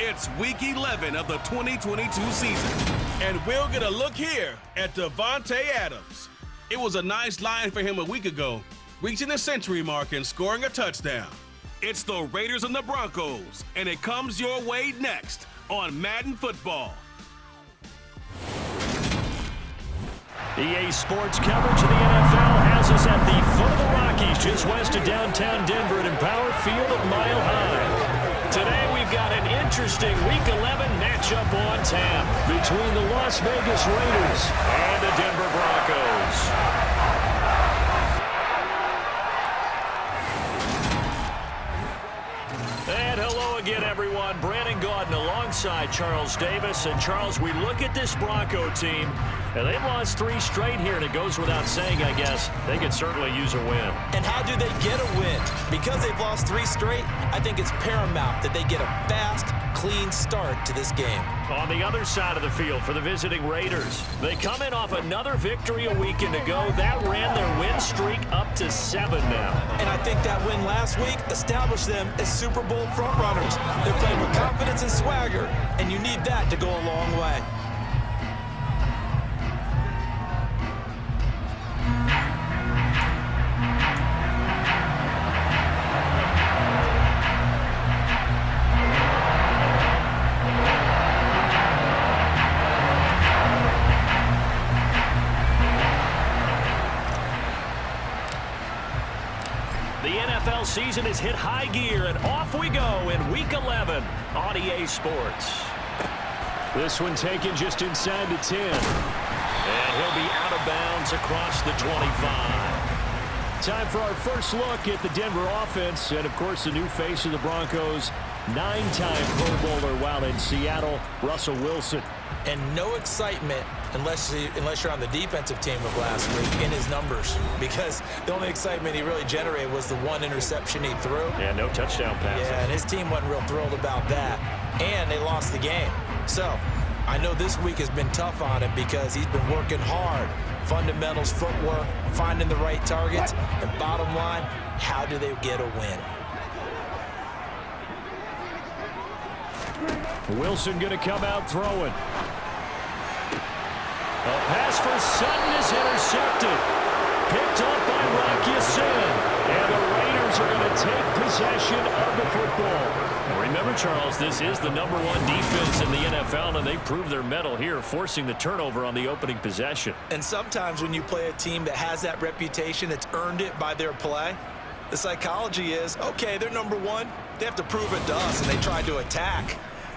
It's Week 11 of the 2022 season. And we'll get a look here at Davante Adams. It was a nice line for him a week ago, reaching the century mark and scoring a touchdown. It's the Raiders and the Broncos, and it comes your way next on Madden Football. EA Sports coverage of the NFL has us at the foot of the Rockies, just west of downtown Denver at Empower Field at Mile High. Today we've got an interesting Week 11 matchup on tap between the Las Vegas Raiders and the Denver Broncos. And hello again, everyone. Brandon Gaudin alongside Charles Davis. And Charles, we look at this Bronco team, and they've lost 3 straight here, and it goes without saying, I guess, they could certainly use a win. And how do they get a win? Because they've lost 3 straight, I think it's paramount that they get a fast, clean start to this game. On the other side of the field for the visiting Raiders, they come in off another victory a weekend ago. That ran their win streak up to 7 now. And I think that win last week established them as Super Bowl frontrunners. They're playing with confidence and swagger, and you need that to go a long way. Season has hit high gear, and off we go in Week 11 on EA Sports. This one taken just inside the 10. And he'll be out of bounds across the 25. Time for our first look at the Denver offense, and of course the new face of the Broncos, 9-time Pro Bowler while in Seattle, Russell Wilson. And no excitement unless you're on the defensive team of last week in his numbers, because the only excitement he really generated was the 1 interception he threw. Yeah, no touchdown pass. Yeah, and his team wasn't real thrilled about that, and they lost the game. So I know this week has been tough on him because he's been working hard. Fundamentals, footwork, finding the right targets, and bottom line, how do they get a win? Wilson going to come out throwing. A pass for Sutton is intercepted. Picked up by Rocky Sin. And the Raiders are going to take possession of the football. Remember, Charles, this is the #1 defense in the NFL, and they proved their mettle here, forcing the turnover on the opening possession. And sometimes when you play a team that has that reputation, that's earned it by their play, the psychology is, okay, they're #1. They have to prove it to us, and they tried to attack.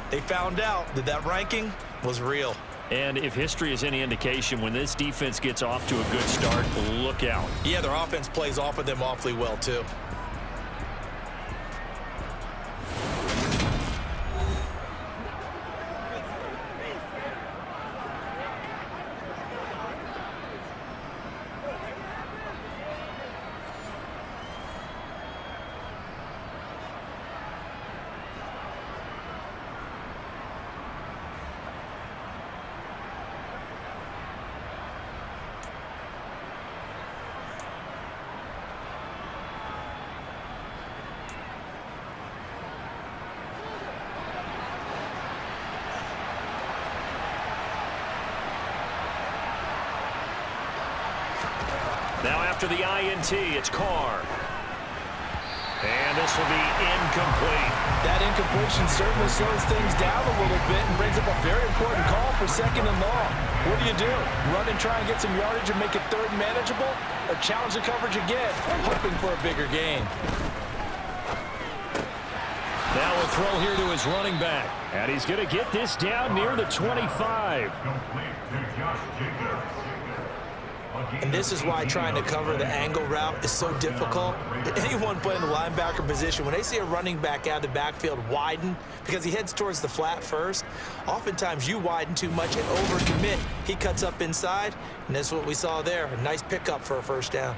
They found out that that ranking was real. And if history is any indication, when this defense gets off to a good start, look out. Yeah, their offense plays off of them awfully well, too. Now after the INT, it's Carr. And this will be incomplete. That incompletion certainly slows things down a little bit and brings up a very important call for 2nd and long. What do? Run and try and get some yardage and make it 3rd manageable? Or challenge the coverage again, hoping for a bigger gain? Now we'll throw here to his running back. And he's going to get this down near the 25. And this is why trying to cover the angle route is so difficult. Anyone playing the linebacker position, when they see a running back out of the backfield widen because he heads towards the flat first, oftentimes you widen too much and overcommit. He cuts up inside, and that's what we saw there. A nice pickup for a 1st down.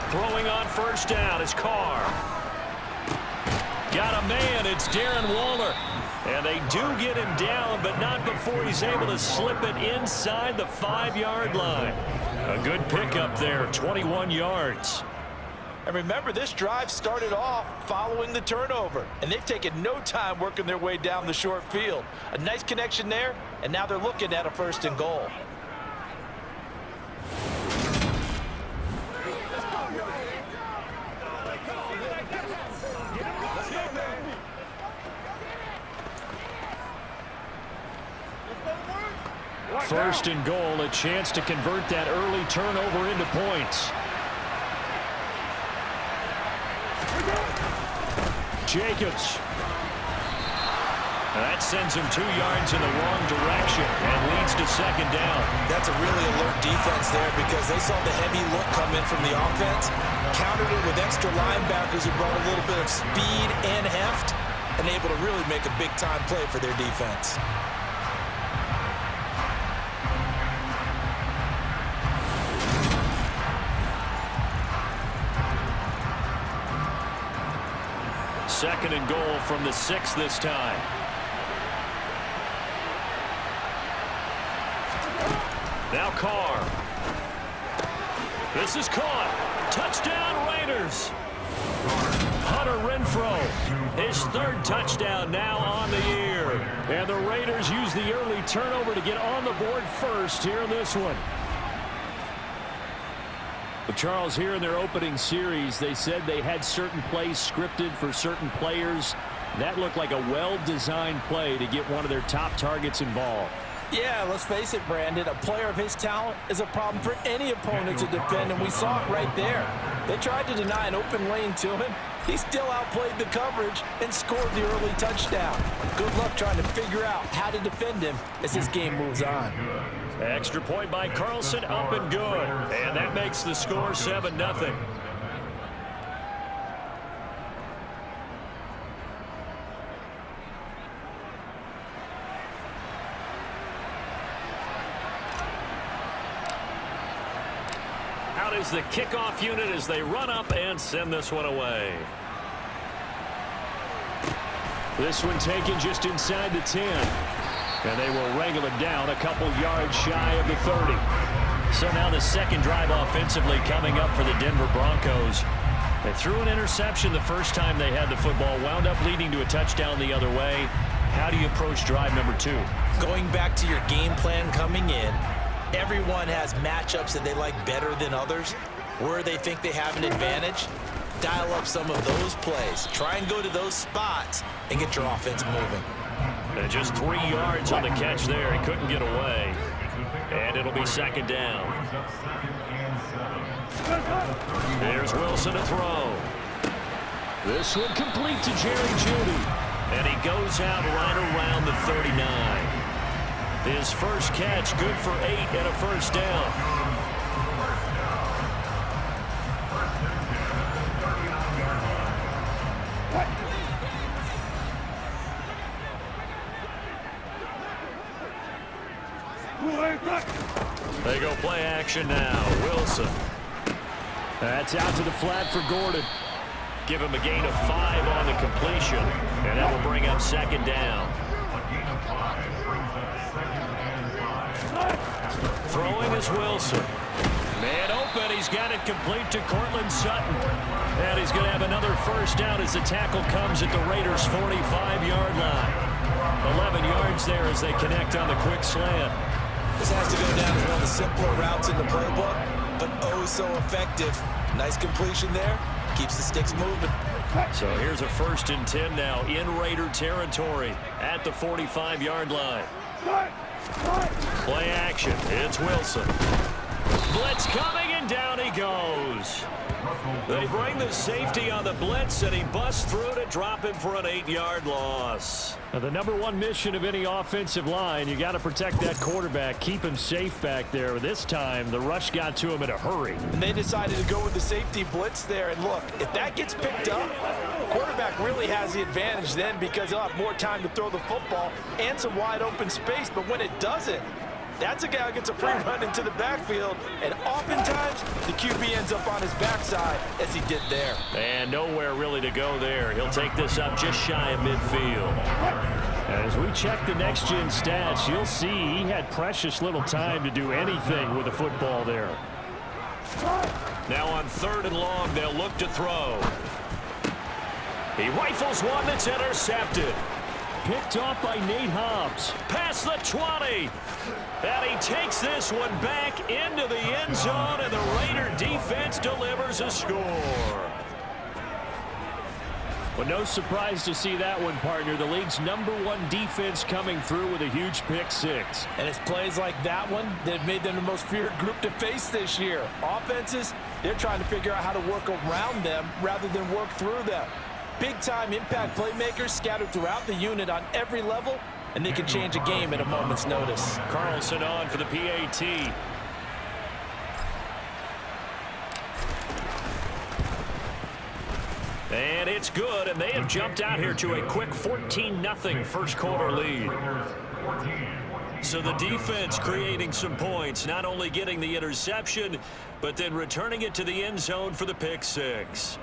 Throwing on 1st down is Carr. Got a man, it's Darren Waller. And they do get him down, but not before he's able to slip it inside the 5-yard line. A good pickup there, 21 yards. And remember, this drive started off following the turnover, and they've taken no time working their way down the short field. A nice connection there, and now they're looking at a 1st and goal. First and goal, a chance to convert that early turnover into points. Jacobs. That sends him 2 yards in the wrong direction and leads to 2nd down. That's a really alert defense there because they saw the heavy look come in from the offense, countered it with extra linebackers who brought a little bit of speed and heft, and able to really make a big-time play for their defense. Second and goal from the 6 this time. Now Carr. This is caught. Touchdown Raiders. Hunter Renfrow, his 3rd touchdown now on the year. And the Raiders use the early turnover to get on the board first here in this one. Charles, here in their opening series, they said they had certain plays scripted for certain players. That looked like a well-designed play to get one of their top targets involved. Yeah, let's face it, Brandon. A player of his talent is a problem for any opponent to defend, and we saw it right there. They tried to deny an open lane to him. He still outplayed the coverage and scored the early touchdown. Good luck trying to figure out how to defend him as this game moves on. Extra point by Carlson, up and good. And that makes the score 7-0. Out is the kickoff unit as they run up and send this one away. This one taken just inside the 10. And they will wrangle it down a couple yards shy of the 30. So now the second drive offensively coming up for the Denver Broncos. They threw an interception the first time they had the football, wound up leading to a touchdown the other way. How do you approach drive number 2? Going back to your game plan coming in, everyone has matchups that they like better than others, where they think they have an advantage. Dial up some of those plays. Try and go to those spots and get your offense moving. And just 3 yards on the catch there. He couldn't get away. And it'll be 2nd down. There's Wilson to throw. This one complete to Jerry Jeudy. And he goes out right around the 39. His first catch good for 8 and a 1st down. They go play action now. Wilson. That's out to the flat for Gordon. Give him a gain of 5 on the completion. And that will bring up 2nd down. Throwing is Wilson. Man open. He's got it complete to Cortland Sutton. And he's going to have another 1st down as the tackle comes at the Raiders' 45-yard line. 11 yards there as they connect on the quick slant. This has to go down as one of the simpler routes in the playbook, but oh so effective. Nice completion there. Keeps the sticks moving. So here's a 1st and 10 now in Raider territory at the 45-yard line. Play action. It's Wilson. Blitz coming, and down he goes. They bring the safety on the blitz, and he busts through to drop him for an 8-yard loss. Now, the #1 mission of any offensive line, you got to protect that quarterback, keep him safe back there. This time, the rush got to him in a hurry. And they decided to go with the safety blitz there. And look, if that gets picked up, the quarterback really has the advantage then because he'll have more time to throw the football and some wide open space. But when it doesn't, that's a guy who gets a free run into the backfield, and oftentimes the QB ends up on his backside as he did there. And nowhere really to go there. He'll take this up just shy of midfield. And As we check the next-gen stats, you'll see he had precious little time to do anything with the football there. Now on 3rd and long, they'll look to throw. He rifles one that's intercepted. Picked off by Nate Hobbs. Past the 20. And he takes this one back into the end zone, and the Raider defense delivers a score. Well, no surprise to see that one, partner. The league's #1 defense coming through with a huge pick six. And it's plays like that one that made them the most feared group to face this year. Offenses, they're trying to figure out how to work around them rather than work through them. Big-time impact playmakers scattered throughout the unit on every level, and they can change a game at a moment's notice. Carlson on for the PAT. And it's good, and they have jumped out here to a quick 14-0 first quarter lead. So the defense creating some points, not only getting the interception, but then returning it to the end zone for the pick six.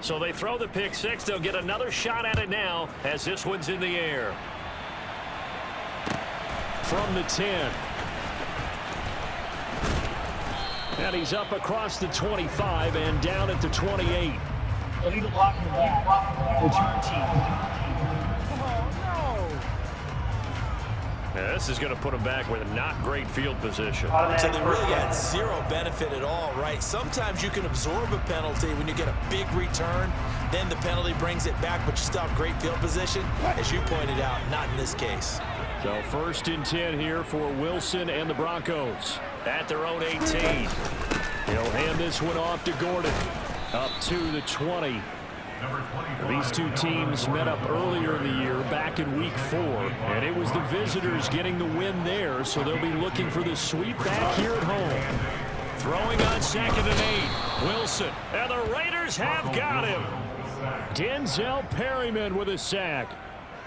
So they throw the pick six. They'll get another shot at it now as this one's in the air. From the 10. And he's up across the 25 and down at the 28. Illegal blocking the back. Return team. Now, this is going to put him back with a not great field position. So they really got zero benefit at all, right? Sometimes you can absorb a penalty when you get a big return. Then the penalty brings it back, but you still have great field position. As you pointed out, not in this case. So 1st and 10 here for Wilson and the Broncos at their own 18. He'll hand this one off to Gordon. Up to the 20. These two teams met up earlier in the year, back in week 4, and it was the visitors getting the win there, so they'll be looking for the sweep back here at home. Throwing on 2nd and 8. Wilson, and the Raiders have got him. Denzel Perryman with a sack.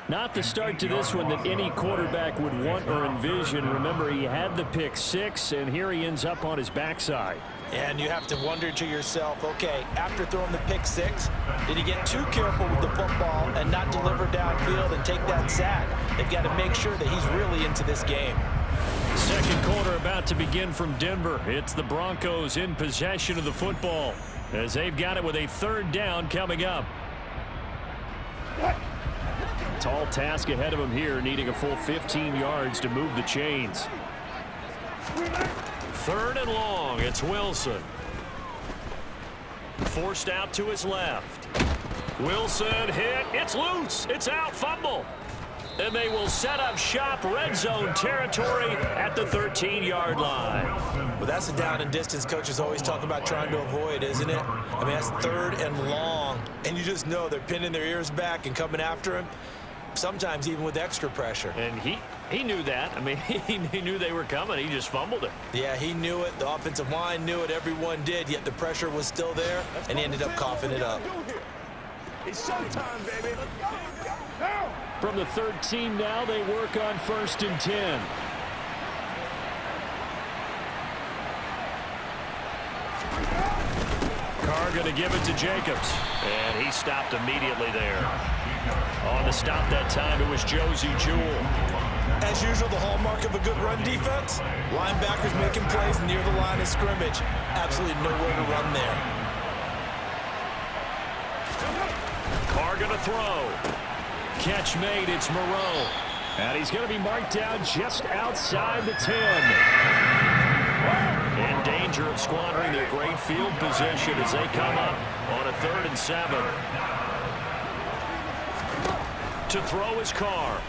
Not the start to this one that any quarterback would want or envision. Remember, he had the pick six, and here he ends up on his backside. And you have to wonder to yourself, okay, after throwing the pick six, did he get too careful with the football and not deliver downfield and take that sack? They've got to make sure that he's really into this game. Second quarter about to begin from Denver. It's the Broncos in possession of the football as they've got it with a 3rd down coming up. Tall task ahead of him here, needing a full 15 yards to move the chains. 3rd and long. It's Wilson. Forced out to his left. Wilson hit. It's loose. It's out. Fumble. And they will set up shop, red zone territory at the 13-yard line. Well, that's the down and distance coaches always talk about trying to avoid, isn't it? I mean, that's 3rd and long. And you just know they're pinning their ears back and coming after him, sometimes even with extra pressure. And he knew that. I mean, he knew they were coming. He just fumbled it. Yeah, he knew it. The offensive line knew it. Everyone did, yet the pressure was still there, and he ended up coughing it up. It's showtime, baby. From the 13 now, they work on 1st and 10. Carr going to give it to Jacobs. And he stopped immediately there. On the stop that time, it was Josie Jewell. As usual, the hallmark of a good run defense, linebackers making plays near the line of scrimmage. Absolutely nowhere to run there. Carr going to throw. Catch made, it's Moreau. And he's going to be marked down just outside the 10. In danger of squandering their great field position as they come up on a 3rd and 7. To throw his Carr.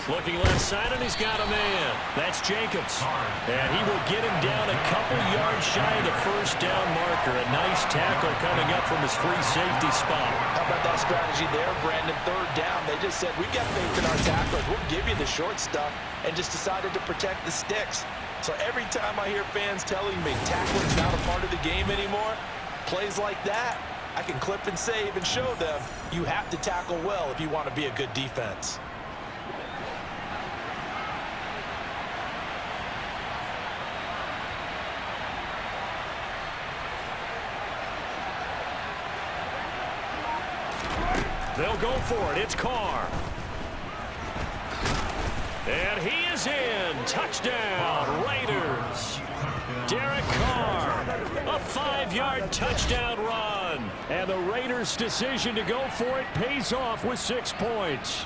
Looking left side, and he's got a man. That's Jacobs. And he will get him down a couple yards shy of the 1st down marker. A nice tackle coming up from his free safety spot. How about that strategy there, Brandon? 3rd down. They just said, we've got faith in our tacklers. We'll give you the short stuff, and just decided to protect the sticks. So every time I hear fans telling me tackling's not a part of the game anymore, plays like that, I can clip and save and show them you have to tackle well if you want to be a good defense. They'll go for it. It's Carr. And he is in. Touchdown, Raiders. Derek Carr, a 5-yard touchdown run. And the Raiders' decision to go for it pays off with 6 points.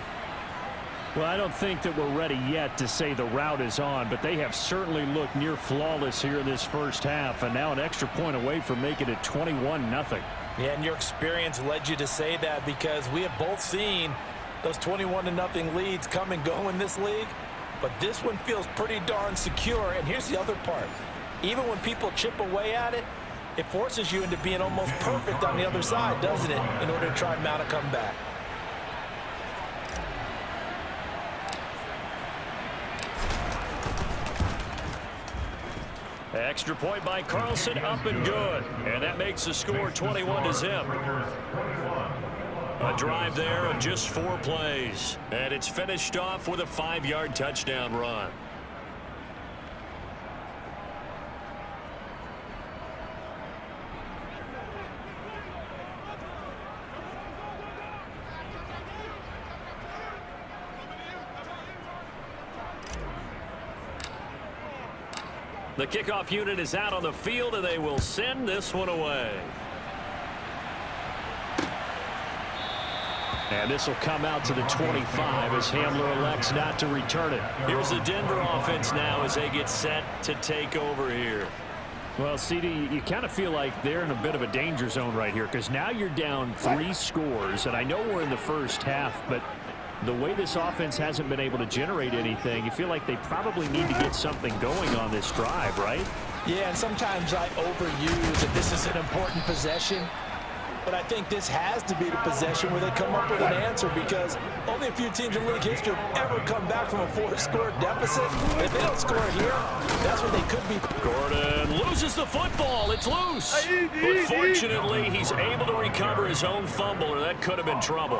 Well, I don't think that we're ready yet to say the route is on, but they have certainly looked near flawless here in this first half, and now an extra point away from making it 21-0. Yeah, and your experience led you to say that because we have both seen those 21-0 leads come and go in this league. But this one feels pretty darn secure. And here's the other part. Even when people chip away at it, it forces you into being almost perfect on the other side, doesn't it, in order to try and mount a comeback. Extra point by Carlson, up and good. And that makes the score 21-0. A drive there of just 4 plays. And it's finished off with a 5-yard touchdown run. The kickoff unit is out on the field, and they will send this one away. And this will come out to the 25 as Hamler elects not to return it. Here's the Denver offense now as they get set to take over here. Well, CD, you kind of feel like they're in a bit of a danger zone right here because now you're down 3 scores, and I know we're in the first half, but the way this offense hasn't been able to generate anything, you feel like they probably need to get something going on this drive, right? Yeah, and sometimes I overuse that this is an important possession. But I think this has to be the possession where they come up with an answer because only a few teams in league history have ever come back from a 4-score deficit. If they don't score here, that's what they could be. Gordon loses the football. It's loose. But fortunately, he's able to recover his own fumble, or that could have been trouble.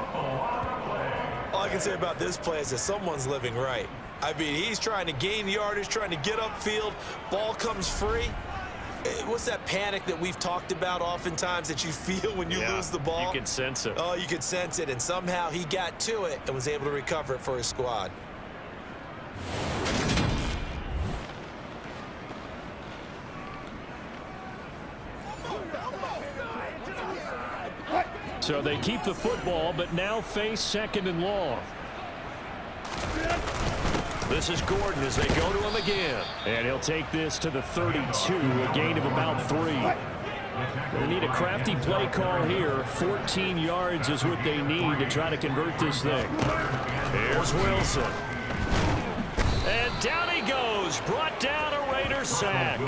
All I can say about this play is that someone's living right. I mean, he's trying to gain yardage, trying to get upfield. Ball comes free. What's that panic that we've talked about oftentimes that you feel when you lose the ball? You can sense it. Oh, you can sense it, and somehow he got to it and was able to recover it for his squad. So they keep the football, but now face 2nd and long. This is Gordon as they go to him again. And he'll take this to the 32, a gain of about 3. They need a crafty play call here. 14 yards is what they need to try to convert this thing. Here's Wilson. And down he goes. Brought down a Raider sack.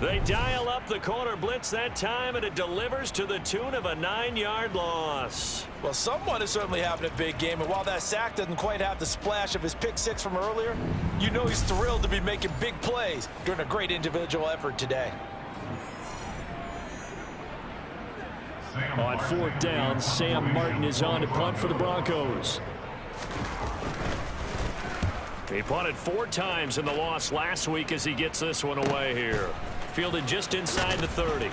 They dial up the corner blitz that time, and it delivers to the tune of a 9-yard loss. Well, someone is certainly having a big game, and while that sack doesn't quite have the splash of his pick 6 from earlier, you know he's thrilled to be making big plays during a great individual effort today. On 4th down, Sam Martin is on to punt for the Broncos. He punted 4 times in the loss last week as he gets this one away here. Fielded just inside the 30.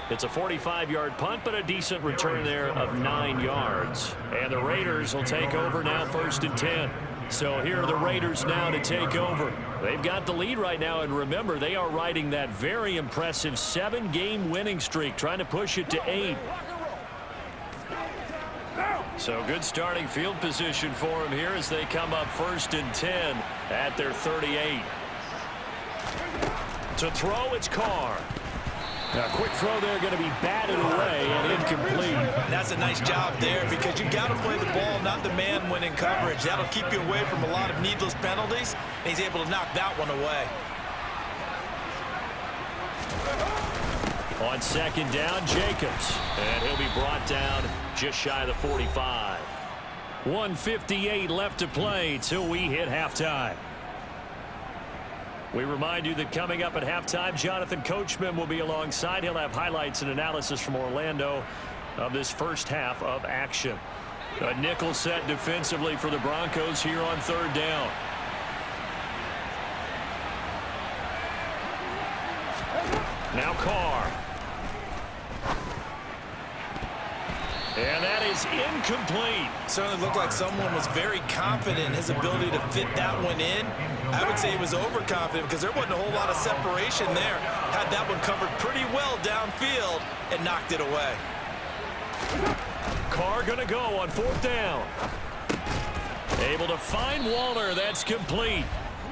It's a 45-yard punt, but a decent return there of 9 yards. And the Raiders will take over now 1st and 10. So here are the Raiders now to take over. They've got the lead right now, and remember, they are riding that very impressive 7-game winning streak, trying to push it to 8. So good starting field position for them here as they come up 1st and 10 at their 38. To throw, it's Carr. A quick throw there, going to be batted away and incomplete. That's a nice job there because you got to play the ball, not the man winning coverage. That'll keep you away from a lot of needless penalties, and he's able to knock that one away. On 2nd down, Jacobs. And he'll be brought down just shy of the 45. 1:58 left to play till we hit halftime. We remind you that coming up at halftime, Jonathan Coachman will be alongside. He'll have highlights and analysis from Orlando of this first half of action. A nickel set defensively for the Broncos here on 3rd down. Now Carr. And that is incomplete. Certainly looked like someone was very confident in his ability to fit that one in. I would say he was overconfident because there wasn't a whole lot of separation there. Had that one covered pretty well downfield and knocked it away. Carr going to go on 4th down. Able to find Waller. That's complete.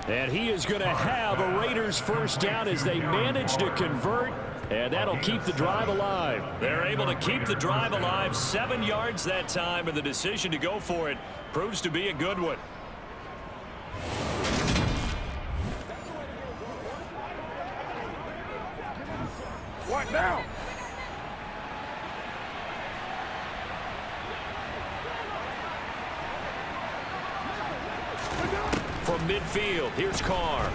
And he is going to have a Raiders first down as they manage to convert. And that'll keep the drive alive. They're able to keep the drive alive. 7 yards that time, and the decision to go for it proves to be a good one. What now? From midfield, here's Carr.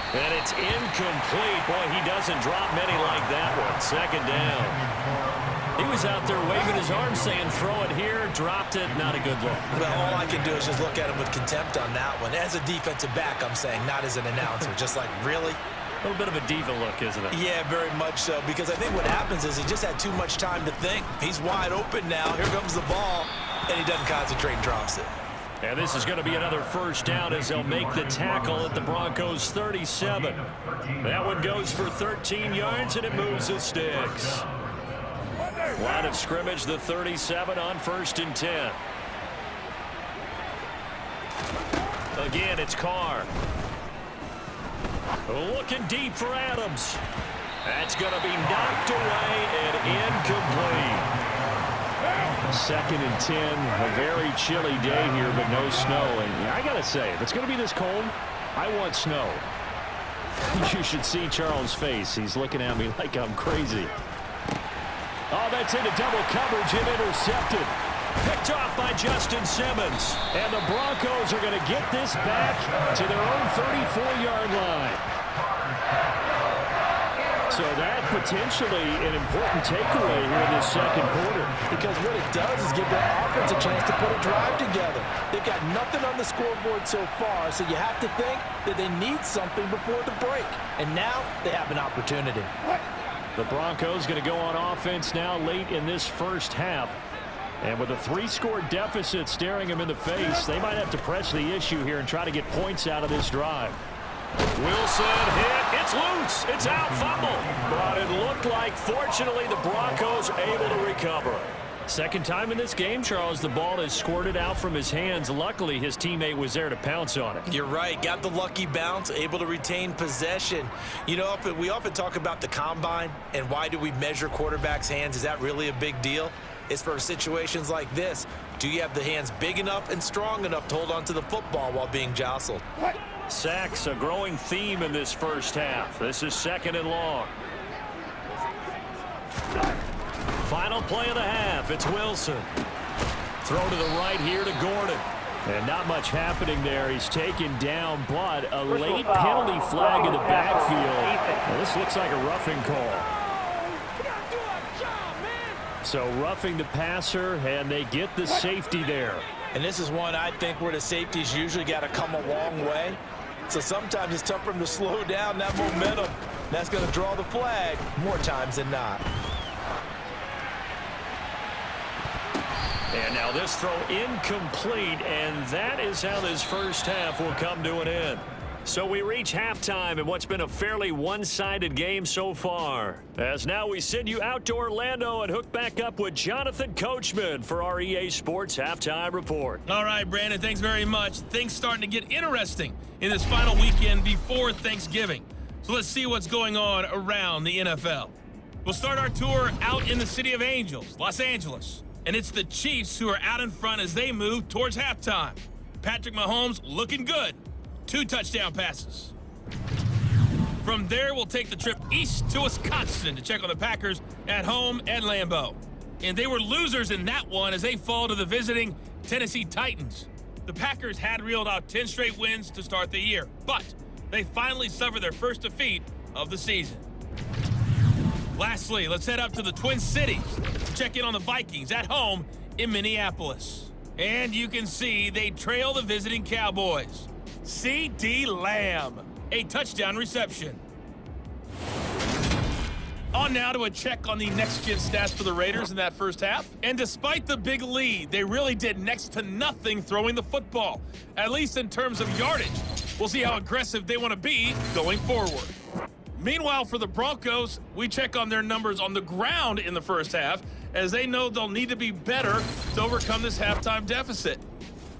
And it's incomplete. Boy, he doesn't drop many like that one. 2nd down. He was out there waving his arms saying, throw it here, dropped it, not a good look. Well, all I can do is just look at him with contempt on that one. As a defensive back, I'm saying, not as an announcer. Just like, really? A little bit of a diva look, isn't it? Yeah, very much so, because I think what happens is he just had too much time to think. He's wide open now. Here comes the ball, and he doesn't concentrate and drops it. And this is going to be another first down as they'll make the tackle at the Broncos 37. That one goes for 13 yards, and it moves the sticks. Line of scrimmage, the 37 on 1st and 10. Again, it's Carr. Looking deep for Adams. That's going to be knocked away and incomplete. 2nd and 10, a very chilly day here, but no snow. And I got to say, if it's going to be this cold, I want snow. You should see Charles' face. He's looking at me like I'm crazy. Oh, that's into double coverage and intercepted. Picked off by Justin Simmons. And the Broncos are going to get this back to their own 34-yard line. So that potentially an important takeaway here in this 2nd quarter. Because what it does is give their offense a chance to put a drive together. They've got nothing on the scoreboard so far, so you have to think that they need something before the break. And now they have an opportunity. The Broncos going to go on offense now late in this first half. And with a 3-score deficit staring them in the face, they might have to press the issue here and try to get points out of this drive. Wilson hit. It's loose. It's out. Fumble. But it looked like, fortunately, the Broncos able to recover. 2nd time in this game, Charles, the ball is squirted out from his hands. Luckily, his teammate was there to pounce on it. You're right. Got the lucky bounce, able to retain possession. You know, we often talk about the combine and why do we measure quarterbacks' hands. Is that really a big deal? It's for situations like this. Do you have the hands big enough and strong enough to hold on to the football while being jostled? Sacks, a growing theme in this first half. This is 2nd and long. Final play of the half. It's Wilson. Throw to the right here to Gordon. And not much happening there. He's taken down, but a late penalty flag in the backfield. Well, this looks like a roughing call. So roughing the passer, and they get the safety there. And this is one I think where the safeties usually got to come a long way. So sometimes it's tough for them to slow down that momentum. That's going to draw the flag more times than not. And now this throw incomplete, and that is how this first half will come to an end. So we reach halftime in what's been a fairly one-sided game so far. As now we send you out to Orlando and hook back up with Jonathan Coachman for our EA Sports Halftime Report. All right, Brandon, thanks very much. Things starting to get interesting in this final weekend before Thanksgiving. So let's see what's going on around the NFL. We'll start our tour out in the City of Angels, Los Angeles. And it's the Chiefs who are out in front as they move towards halftime. Patrick Mahomes looking good. 2 touchdown passes. From there, we'll take the trip east to Wisconsin to check on the Packers at home at Lambeau. And they were losers in that one as they fall to the visiting Tennessee Titans. The Packers had reeled out 10 straight wins to start the year, but they finally suffered their first defeat of the season. Lastly, let's head up to the Twin Cities to check in on the Vikings at home in Minneapolis. And you can see they trail the visiting Cowboys. C.D. Lamb, a touchdown reception. On now to a check on the next-gen stats for the Raiders in that first half. And despite the big lead, they really did next to nothing throwing the football, at least in terms of yardage. We'll see how aggressive they want to be going forward. Meanwhile, for the Broncos, we check on their numbers on the ground in the first half, as they know they'll need to be better to overcome this halftime deficit.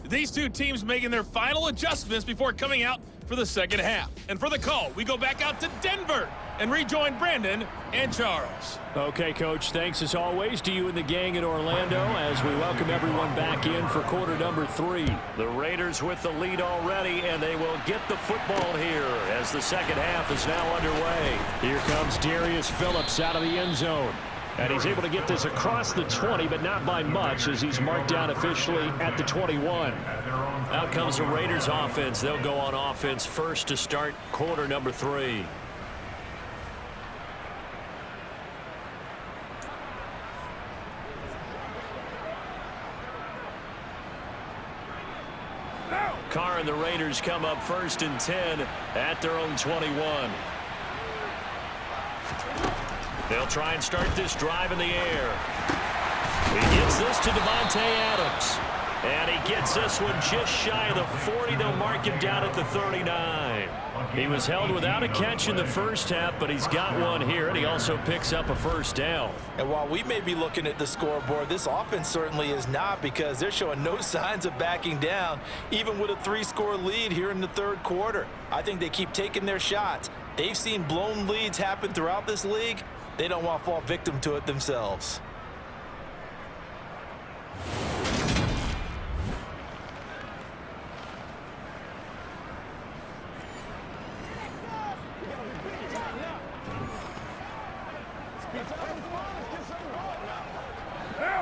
These two teams making their final adjustments before coming out for the second half. And for the call, we go back out to Denver and rejoin Brandon and Charles. Okay, Coach, thanks as always to you and the gang in Orlando as we welcome everyone back in for quarter number 3. The Raiders with the lead already, and they will get the football here as the second half is now underway. Here comes Darius Phillips out of the end zone. And he's able to get this across the 20, but not by much, as he's marked down officially at the 21. Out comes the Raiders offense. They'll go on offense first to start quarter number 3. Carr and the Raiders come up first and 10 at their own 21. They'll try and start this drive in the air. He gets this to Davante Adams. And he gets this one just shy of the 40. They'll mark him down at the 39. He was held without a catch in the first half, but he's got one here, and he also picks up a first down. And while we may be looking at the scoreboard, this offense certainly is not, because they're showing no signs of backing down, even with a 3-score lead here in the third quarter. I think they keep taking their shots. They've seen blown leads happen throughout this league. They don't want to fall victim to it themselves.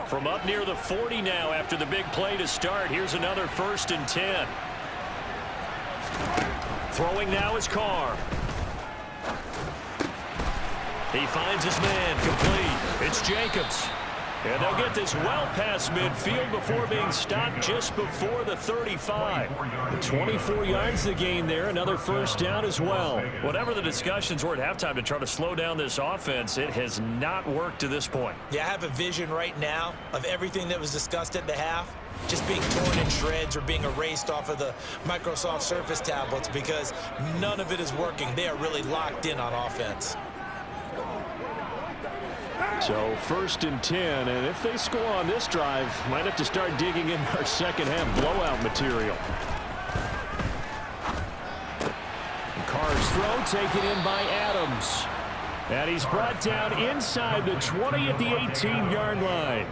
From up near the 40 now after the big play to start. Here's another first and 10. Throwing now is Carr. He finds his man complete. It's Jacobs. And they'll get this well past midfield before being stopped just before the 35. 24 yards to gain there. Another first down as well. Whatever the discussions were at halftime to try to slow down this offense, it has not worked to this point. Yeah, I have a vision right now of everything that was discussed at the half just being torn in shreds or being erased off of the Microsoft Surface tablets, because none of it is working. They are really locked in on offense. So first and 10, and if they score on this drive, might have to start digging in our second half blowout material. Carr's throw taken in by Adams. And he's brought down inside the 20 at the 18-yard line.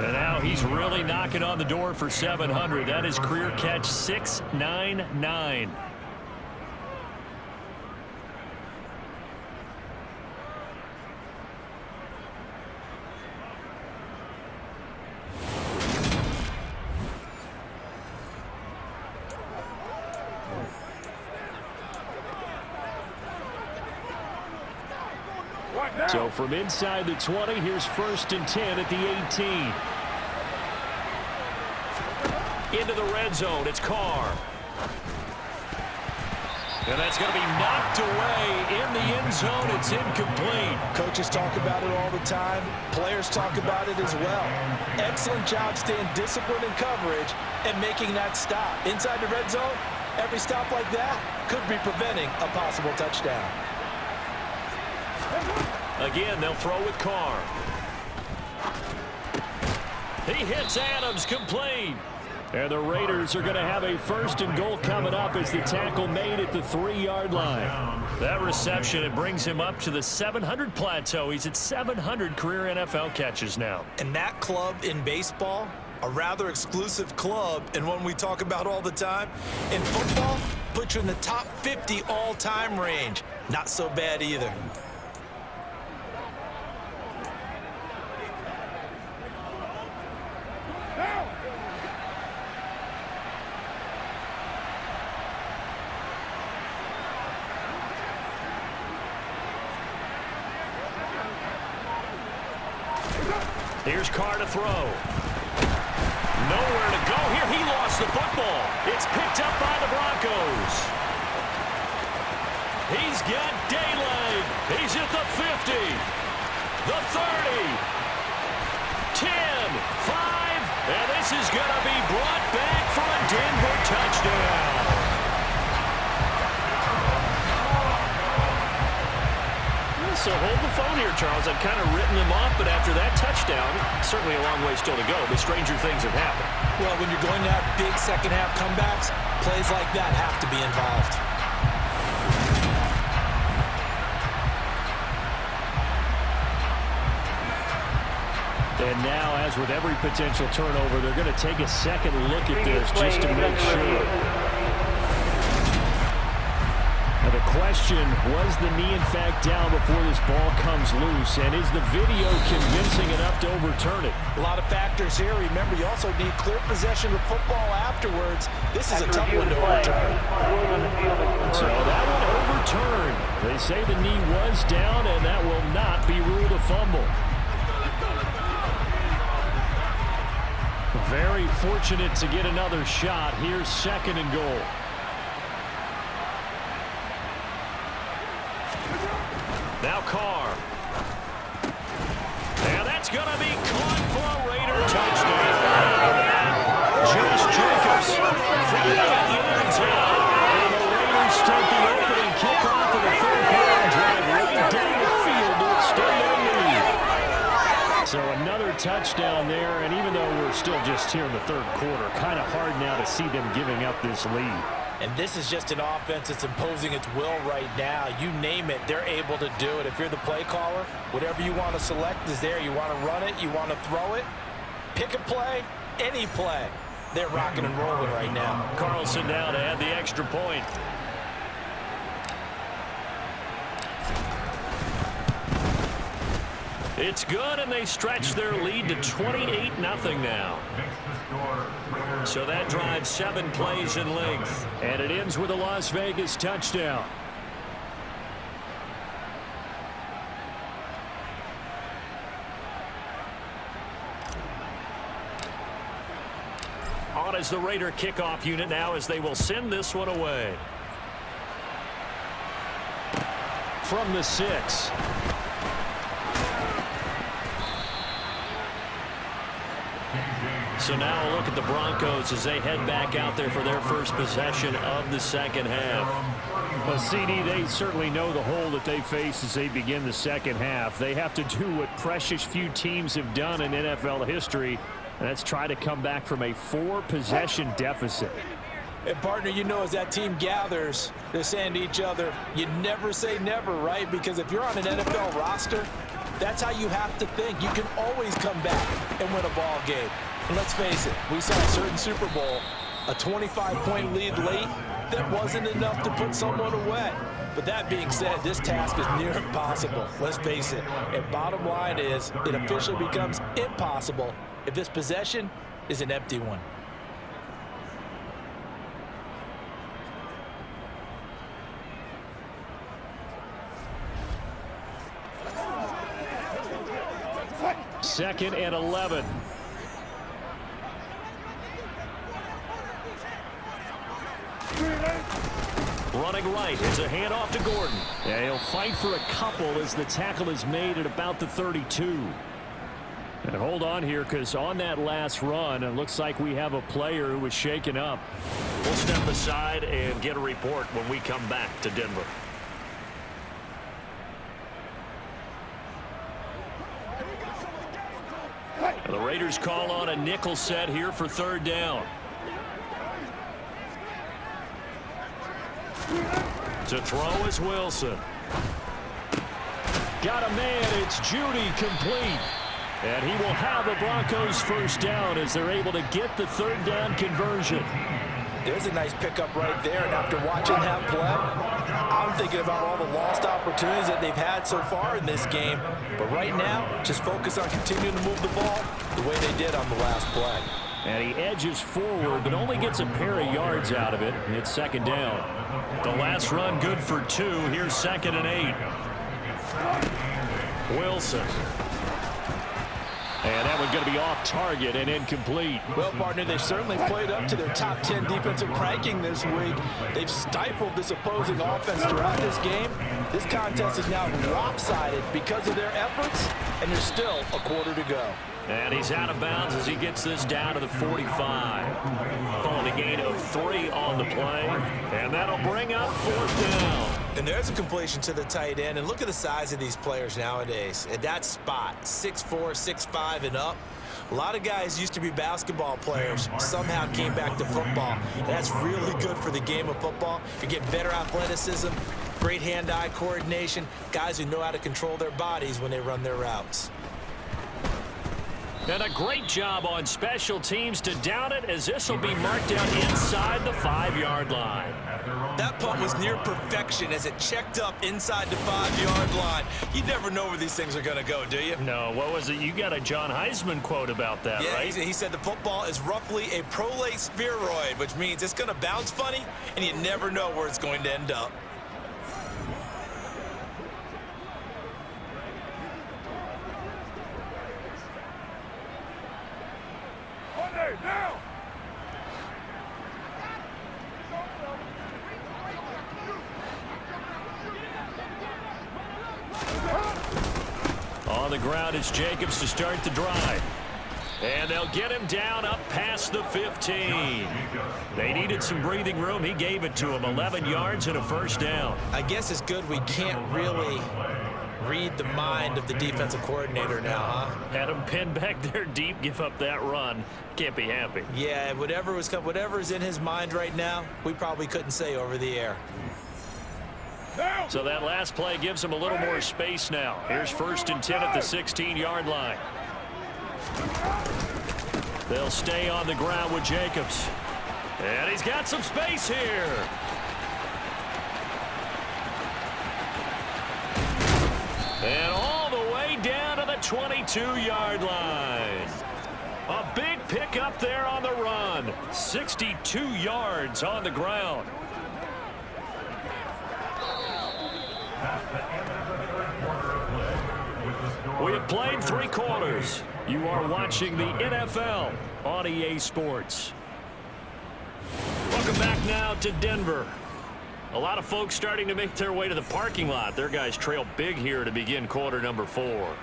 And now he's really knocking on the door for 700. That is career catch 699. So from inside the 20, here's first and 10 at the 18. Into the red zone, it's Carr. And that's going to be knocked away in the end zone. It's incomplete. Coaches talk about it all the time. Players talk about it as well. Excellent job staying disciplined in coverage and making that stop. Inside the red zone, every stop like that could be preventing a possible touchdown. Again, they'll throw with Carr. He hits Adams complete. And the Raiders are going to have a first and goal coming up as the tackle made at the 3-yard line. That reception, it brings him up to the 700 plateau. He's at 700 career NFL catches now. And that club in baseball, a rather exclusive club and one we talk about all the time. In football, puts you in the top 50 all-time range. Not so bad either. Here's Carr to throw. Nowhere to go here. He lost the football. It's picked up by the Broncos. He's got daylight. He's at the 50, the 30, 10, 5, and this is going to be brought back for a Denver touchdown. So hold the phone here, Charles. I've kind of written them off, but after that touchdown, certainly a long way still to go, but stranger things have happened. Well, when you're going to have big second-half comebacks, plays like that have to be involved. And now, as with every potential turnover, they're going to take a second look at this just to make sure. Now the question, was the knee in fact down before this ball comes loose? And is the video convincing enough to overturn it? A lot of factors here. Remember, you also need clear possession of football afterwards. This is a tough one to overturn. So that one overturned. They say the knee was down, and that will not be ruled a fumble. Very fortunate to get another shot. Here's 2nd and goal. Now Carr. And that's going to be caught for a Raider touchdown. Josh Jacobs from the end zone. And the Raiders start the opening kickoff of the third quarter drive right down the field to extend their lead. So another touchdown there, and even though we're still just here in the third quarter, kind of hard now to see them giving up this lead. And this is just an offense that's imposing its will right now. You name it, they're able to do it. If you're the play caller, whatever you want to select is there. You want to run it, you want to throw it, pick a play, any play. They're rocking and rolling right now. Carlson now to add the extra point. It's good, and they stretch their lead to 28-0 now. So that drives 7 plays in length, and it ends with a Las Vegas touchdown. On is the Raider kickoff unit now as they will send this one away. From the 6. So now a look at the Broncos as they head back out there for their first possession of the second half. Well, CD, they certainly know the hole that they face as they begin the second half. They have to do what precious few teams have done in NFL history, and that's try to come back from a 4-possession deficit. And, partner, you know, as that team gathers, they're saying to each other, you never say never, right? Because if you're on an NFL roster, that's how you have to think. You can always come back and win a ball game. And let's face it, we saw a certain Super Bowl, a 25-point lead late, that wasn't enough to put someone away. But that being said, this task is near impossible. Let's face it. And bottom line is, it officially becomes impossible if this possession is an empty one. Second and 11. Running right, it's a handoff to Gordon. Yeah, he'll fight for a couple as the tackle is made at about the 32. And hold on here, because on that last run, it looks like we have a player who was shaken up. We'll step aside and get a report when we come back to Denver. The Raiders call on a nickel set here for 3rd down. To throw is Wilson. Got a man, it's Judy, complete. And he will have the Broncos first down as they're able to get the 3rd down conversion. There's a nice pickup right there, and after watching that play, I'm thinking about all the lost opportunities that they've had so far in this game. But right now, just focus on continuing to move the ball the way they did on the last play. And he edges forward, but only gets a pair of yards out of it. It's 2nd down. The last run good for 2. Here's 2nd and 8. Wilson. And that one going to be off target and incomplete. Well, partner, they've certainly played up to their top 10 defensive ranking this week. They've stifled this opposing offense throughout this game. This contest is now lopsided because of their efforts, and there's still a quarter to go. And he's out of bounds as he gets this down to the 45. Calling a gain of 3 on the play. And that'll bring up 4th down. And there's a completion to the tight end. And look at the size of these players nowadays. At that spot, 6'4", 6'5", and up. A lot of guys used to be basketball players, somehow came back to football. And that's really good for the game of football. You get better athleticism, great hand-eye coordination, guys who know how to control their bodies when they run their routes. And a great job on special teams to down it, as this will be marked down inside the 5-yard line. That punt was near perfection as it checked up inside the 5-yard line. You never know where these things are going to go, do you? No, what was it? You got a John Heisman quote about that, yeah, right? He said the football is roughly a prolate spheroid, which means it's going to bounce funny, and you never know where it's going to end up. Now! On the ground, it's Jacobs to start the drive. And they'll get him down up past the 15. They needed some breathing room. He gave it to him. 11 yards and a 1st down. I guess it's good we can't really read the mind of the defensive coordinator now, huh? Had him pinned back there deep, give up that run. Can't be happy. Yeah, whatever's in his mind right now, we probably couldn't say over the air. So that last play gives him a little more space now. Here's 1st and 10 at the 16-yard line. They'll stay on the ground with Jacobs. And he's got some space here. And all the way down to the 22-yard line. A big pickup there on the run. 62 yards on the ground. We have played 3 quarters. You are watching the NFL on EA Sports. Welcome back now to Denver. A lot of folks starting to make their way to the parking lot. Their guys trail big here to begin quarter number 4.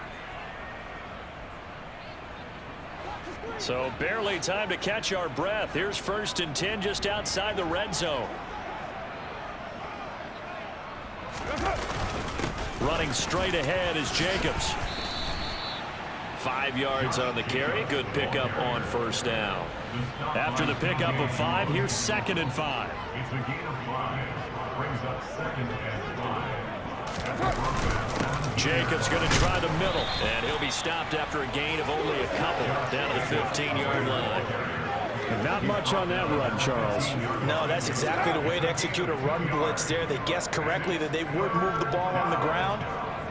So barely time to catch our breath. Here's 1st and 10 just outside the red zone. Running straight ahead is Jacobs. 5 yards on the carry. Good pickup on 1st down. After the pickup of 5, here's 2nd and 5. It's a gain of 5. Brings up 2nd and 5. Jacobs going to try the middle, and he'll be stopped after a gain of only a couple down to the 15-yard line. Not much on that run, Charles. No, that's exactly the way to execute a run blitz there. They guessed correctly that they would move the ball on the ground,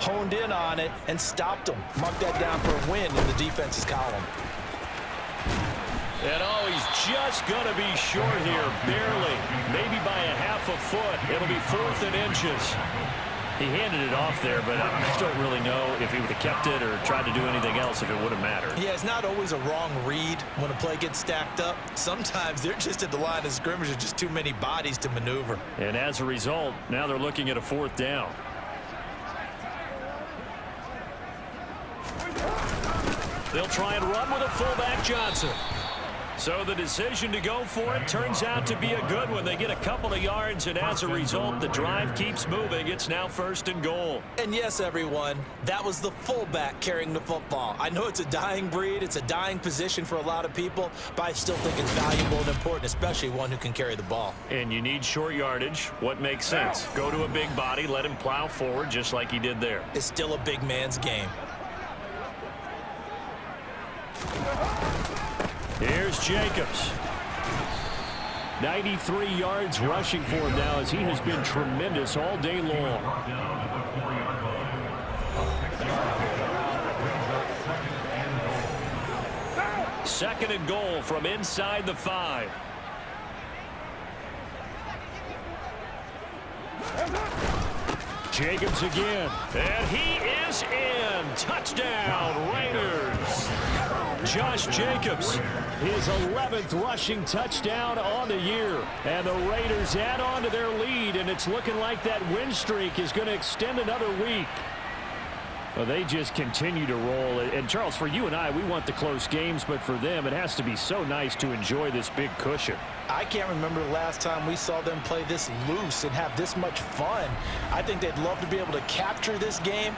honed in on it, and stopped them. Marked that down for a win in the defense's column. And he's just going to be short here, barely, maybe by a half a foot. It'll be 4th and inches. He handed it off there, but I don't really know if he would have kept it or tried to do anything else if it would have mattered. Yeah, it's not always a wrong read when a play gets stacked up. Sometimes they're just at the line of scrimmage. There's just too many bodies to maneuver. And as a result, now they're looking at a 4th down. They'll try and run with a fullback, Johnson. So the decision to go for it turns out to be a good one. They get a couple of yards, and as a result, the drive keeps moving. It's now 1st and goal. And yes, everyone, that was the fullback carrying the football. I know it's a dying breed. It's a dying position for a lot of people, but I still think it's valuable and important, especially one who can carry the ball. And you need short yardage. What makes sense? Go to a big body, let him plow forward just like he did there. It's still a big man's game. Here's Jacobs. 93 yards rushing for him now, as he has been tremendous all day long. Second and goal from inside the 5. Jacobs again. And he is in. Touchdown, Raiders. Josh Jacobs, his 11th rushing touchdown on the year. And the Raiders add on to their lead, and it's looking like that win streak is going to extend another week. Well, they just continue to roll. And, Charles, for you and I, we want the close games, but for them, it has to be so nice to enjoy this big cushion. I can't remember the last time we saw them play this loose and have this much fun. I think they'd love to be able to capture this game,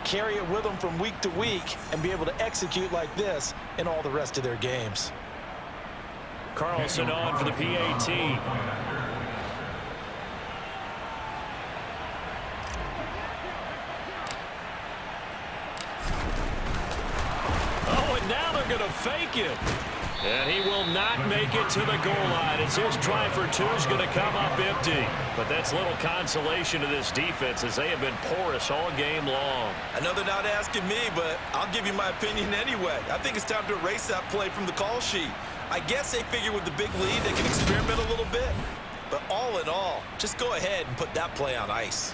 carry it with them from week to week, and be able to execute like this in all the rest of their games. Carlson on for the PAT. Now they're going to fake it. And he will not make it to the goal line as his try for two is going to come up empty. But that's little consolation to this defense as they have been porous all game long. I know they're not asking me, but I'll give you my opinion anyway. I think it's time to erase that play from the call sheet. I guess they figure with the big lead they can experiment a little bit. But all in all, just go ahead and put that play on ice.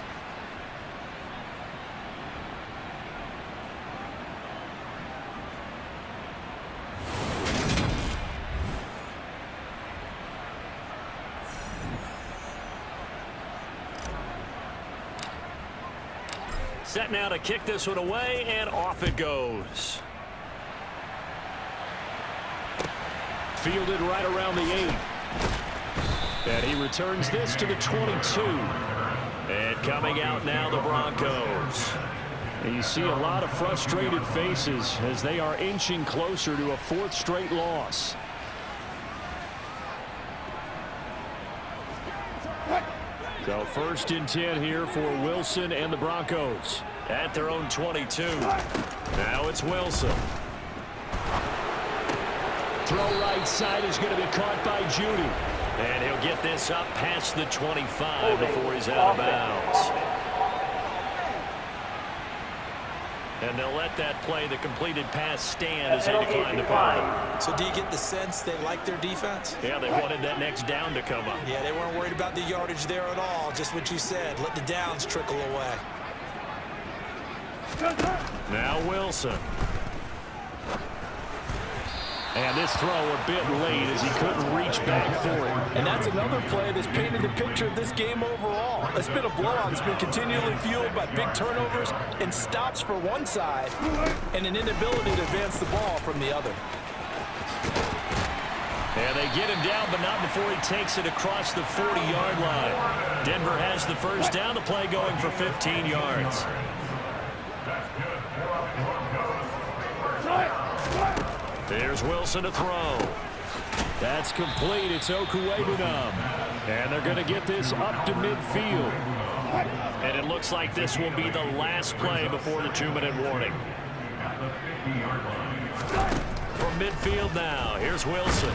Set now to kick this one away, and off it goes. Fielded right around the 8. And he returns this to the 22. And coming out now, the Broncos. And you see a lot of frustrated faces as they are inching closer to a 4th straight loss. So 1st and 10 here for Wilson and the Broncos at their own 22. Now it's Wilson. Throw right side is going to be caught by Judy. And he'll get this up past the 25 before he's out of bounds. And they'll let that play, the completed pass, stand as they decline the punt. So do you get the sense they like their defense? Yeah, they wanted that next down to come up. Yeah, they weren't worried about the yardage there at all. Just what you said. Let the downs trickle away. Now Wilson. And this throw a bit late as he couldn't reach back for it. And that's another play that's painted the picture of this game overall. It's been a blowout that's been continually fueled by big turnovers and stops for one side and an inability to advance the ball from the other. And they get him down, but not before he takes it across the 40-yard line. Denver has the first down, the play going for 15 yards. There's Wilson to throw. That's complete. It's Okuwebunam. And they're going to get this up to midfield. And it looks like this will be the last play before the 2-minute warning. From midfield now, here's Wilson.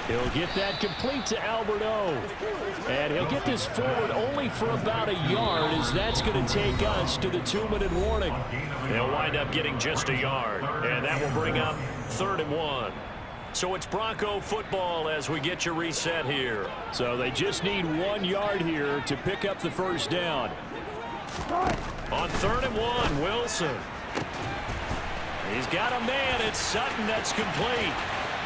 He'll get that complete to Albert O. And he'll get this forward only for about a yard, as that's going to take us to the 2-minute warning. They'll wind up getting just a yard, and that will bring up 3rd and 1. So it's Bronco football as we get you reset here. So they just need 1 yard here to pick up the first down. On 3rd and 1, Wilson. He's got a man. It's Sutton that's complete.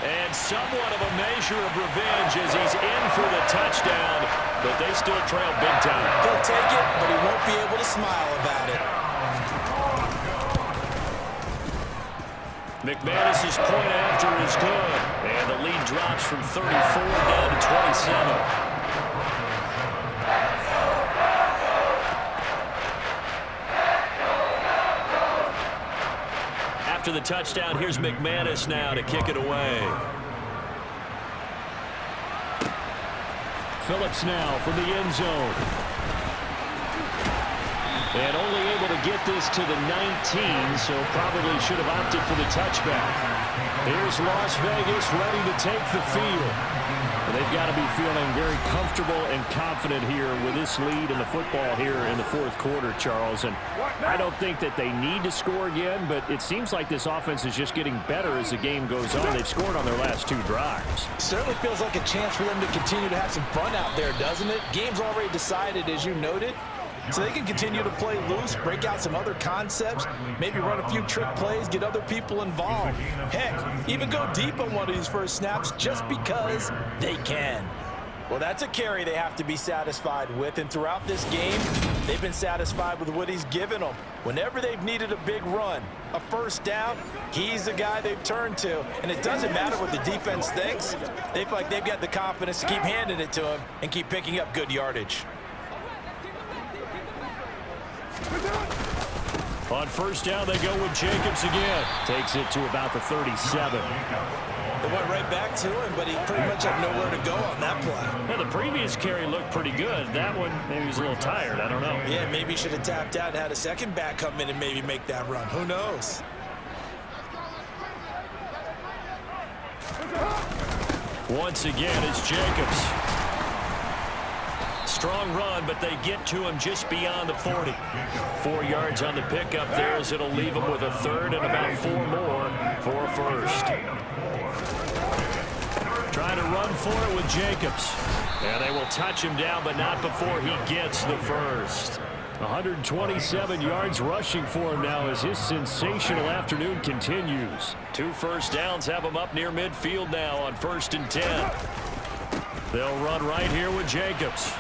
And somewhat of a measure of revenge as he's in for the touchdown, but they still trail big time. He'll take it, but he won't be able to smile about it. McManus's point after is good, and the lead drops from 34 down to 27. After the touchdown, here's McManus now to kick it away. Phillips now from the end zone. And only able to get this to the 19, so probably should have opted for the touchback. Here's Las Vegas ready to take the field. And they've got to be feeling very comfortable and confident here with this lead in the football here in the 4th quarter, Charles. And I don't think that they need to score again, but it seems like this offense is just getting better as the game goes on. They've scored on their last 2 drives. Certainly feels like a chance for them to continue to have some fun out there, doesn't it? Game's already decided, as you noted. so they can continue to play loose, break out some other concepts, maybe run a few trick plays, get other people involved. Heck, even go deep on one of these first snaps just because they can. Well, that's a carry they have to be satisfied with, and throughout this game, they've been satisfied with what he's given them. Whenever they've needed a big run, a first down, he's the guy they've turned to. And it doesn't matter what the defense thinks. They feel like they've got the confidence to keep handing it to him and keep picking up good yardage. On first down, they go with Jacobs again. Takes it to about the 37. They went right back to him, but he pretty much had nowhere to go on that play. Well, the previous carry looked pretty good. That one, maybe he was a little tired. I don't know. Yeah, maybe he should have tapped out and had a second back come in and maybe make that run. Who knows? Once again, it's Jacobs. Strong run, but they get to him just beyond the 40. 4 yards on the pickup there as it'll leave him with a third and about 4 more for a first. Trying to run for it with Jacobs. And they will touch him down, but not before he gets the first. 127 yards rushing for him now as his sensational afternoon continues. 2 first downs have him up near midfield now on 1st and 10. They'll run right here with Jacobs.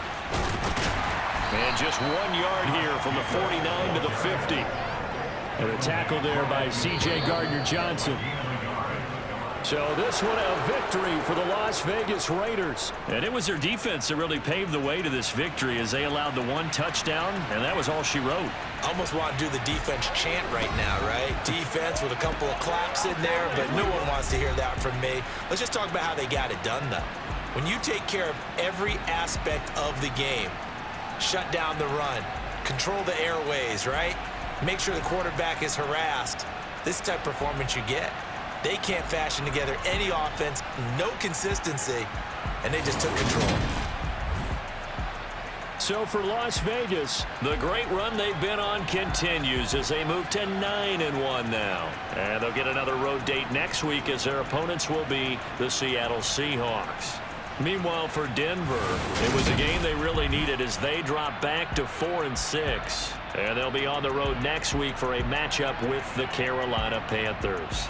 And just 1 yard here from the 49 to the 50. And a tackle there by C.J. Gardner-Johnson. So this one a victory for the Las Vegas Raiders. And it was their defense that really paved the way to this victory as they allowed the 1 touchdown, and that was all she wrote. Almost want to do the defense chant right now, right? Defense with a couple of claps in there, but no one wants to hear that from me. Let's just talk about how they got it done, though. When you take care of every aspect of the game, shut down the run, control the airways, right? Make sure the quarterback is harassed. This type of performance you get. They can't fashion together any offense, no consistency, and they just took control. So for Las Vegas, the great run they've been on continues as they move to 9-1 now. And they'll get another road date next week as their opponents will be the Seattle Seahawks. Meanwhile, for Denver, it was a game they really needed as they drop back to 4-6. And they'll be on the road next week for a matchup with the Carolina Panthers.